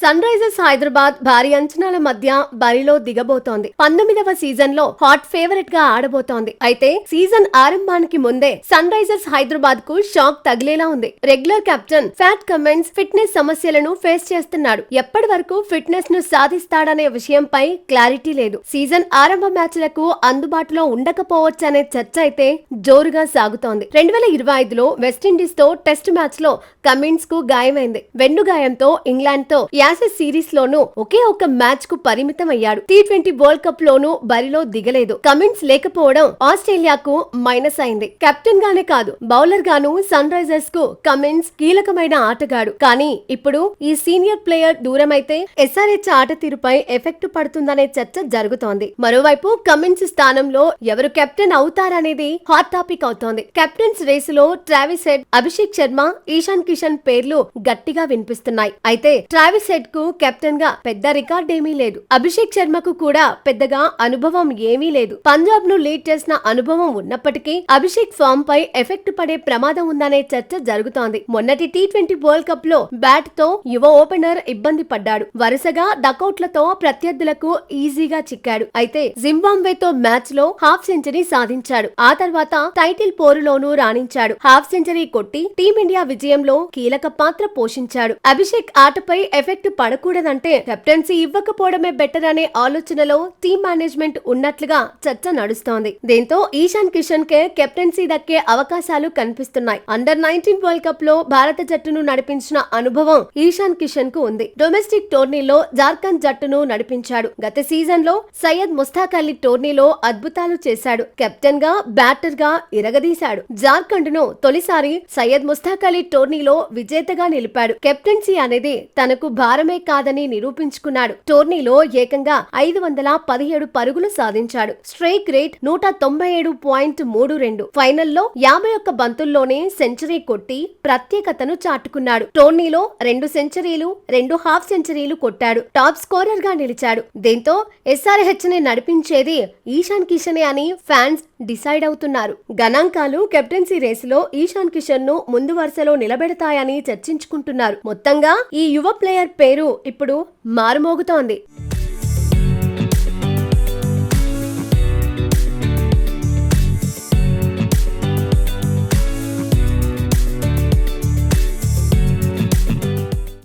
Sun Risers Hyderabad భారీ అంచనాల మధ్య బరిలో దిగబోతోంది. 19వ సీజన్ లో హాట్ ఫేవరెట్ గా ఆడబోతోంది. అయితే సీజన్ ఆరంభానికి ముందే సన్ రైజర్స్ హైదరాబాద్ కు షాక్ తగిలేలా ఉంది. Regular captain fat comments fitness సమస్యలను ఫేస్ చేస్తున్నాడు. ఎప్పటి వరకు ఫిట్నెస్ ను సాధిస్తాడనే విషయంపై క్లారిటీ లేదు. సీజన్ ఆరంభ మ్యాచ్లకు అందుబాటులో ఉండకపోవచ్చనే చర్చ అయితే జోరుగా సాగుతోంది. 2025లో వెస్టిండీస్ తో టెస్ట్ మ్యాచ్ లో కమిన్స్ కు గాయమైంది. వెన్ను గాయంతో ఇంగ్లాండ్ తో యాసెస్ సిరీస్ లోనూ ఒకే ఒక మ్యాచ్ కు పరిమితం అయ్యాడు. T20 వరల్డ్ కప్ లోనూ బరిలో దిగలేదు. కమిన్స్ లేకపోవడం ఆస్ట్రేలియాకు మైనస్ అయింది. కెప్టెన్ గానే కాదు, బౌలర్ గాను సన్ రైజర్స్ కు కమిన్స్ కీలకమైన ఆటగాడు. కానీ ఇప్పుడు ఈ సీనియర్ ప్లేయర్ దూరమైతే SRH ఆట తీరుపై ఎఫెక్ట్ పడుతుందనే చర్చ జరుగుతోంది. మరోవైపు కమిన్స్ స్థానంలో ఎవరు కెప్టెన్ అవుతారనేది హాట్ టాపిక్ అవుతోంది. కెప్టెన్స్ రేసులో ట్రావిస్ హెడ్, అభిషేక్ శర్మ, ఈశాన్ కిషన్ పేర్లు గట్టిగా వినిపిస్తున్నాయి. అయితే ట్రావిస్ హెడ్ కు కెప్టెన్ గా పెద్ద రికార్డ్ ఏమీ లేదు. అభిషేక్ శర్మకు కూడా పెద్దగా అనుభవం ఏమీ లేదు. పంజాబ్ ను లీడ్ చేసిన అనుభవం ఉన్నప్పటికీ అభిషేక్ ఫామ్ పై ఎఫెక్ట్ పడే ప్రమాదం ఉందనే చర్చ జరుగుతోంది. మొన్నటి T20 వరల్డ్ కప్ లో బ్యాట్ తో యువ ఓపెనర్ ఇబ్బంది పడ్డాడు. వరుసగా డకౌట్లతో ప్రత్యర్థులకు ఈజీగా చిక్కాడు. అయితే జింబాబ్వేతో మ్యాచ్ లో హాఫ్ సెంచరీ సాధించాడు. ఆ తర్వాత టైటిల్ పోరులోనూ రాణించాడు. హాఫ్ సెంచరీ కొట్టి టీమిండియా విజయంలో కీలక పాత్ర పోషించాడు. అభిషేక్ ఆటపై ఎఫెక్ట్ పడకూడదంటే కెప్టెన్సీ ఇవ్వకపోవడమే బెటర్ అనే ఆలోచనలో టీమ్ మేనేజ్మెంట్ ఉన్నట్లుగా చర్చ నడుస్తోంది. దీంతో ఈశాన్ కిషన్ కే కెప్టెన్సీ దక్కే అవకాశాలు కనిపిస్తున్నాయి. అండర్-19 వరల్డ్ కప్ లో భారత జట్టును నడిపించిన అనుభవం ఈశాన్ కిషన్ కు ఉంది. డొమెస్టిక్ టోర్నీలో జార్ఖండ్ జట్టును నడిపించాడు. గత సీజన్ లో సయ్యద్ ముస్తాక్ అలీ టోర్నీలో అద్భుతాలు చేశాడు. కెప్టెన్ గా, బ్యాటర్ గా ఇరగదీశాడు. జార్ఖండ్ ను తొలిసారి సయ్యద్ ముస్తాక్ అలీ టోర్నీలో విజేతగా నిలిపాడు. కెప్టెన్సీ అనేది తనకు భారమే కాదని నిరూపించుకున్నాడు. టోర్నీలో ఏకంగా 517 పరుగులు సాధించాడు. Strike rate 197.32. ఫైనల్లో 51 బంతుల్లోనే సెంచరీ కొట్టి ప్రత్యేకతను చాటుకున్నాడు. టోర్నీలో 2 సెంచరీలు, 2 హాఫ్ సెంచరీలు కొట్టాడు. టాప్ స్కోరర్ గా నిలిచాడు. దీంతో SRH ని నడిపించేది ఈశాన్ కిషనే అని ఫ్యాన్స్ డిసైడ్ అవుతున్నారు. గణాంకాలు కెప్టెన్సీ రేసులో ఈశాన్ కిషన్ ను ముందు వరుసలో నిలబెడతాయని చర్చించుకుంటున్నారు. మొత్తంగా ఈ యువ ప్లేయర్ పేరు ఇప్పుడు మారుమోగుతోంది.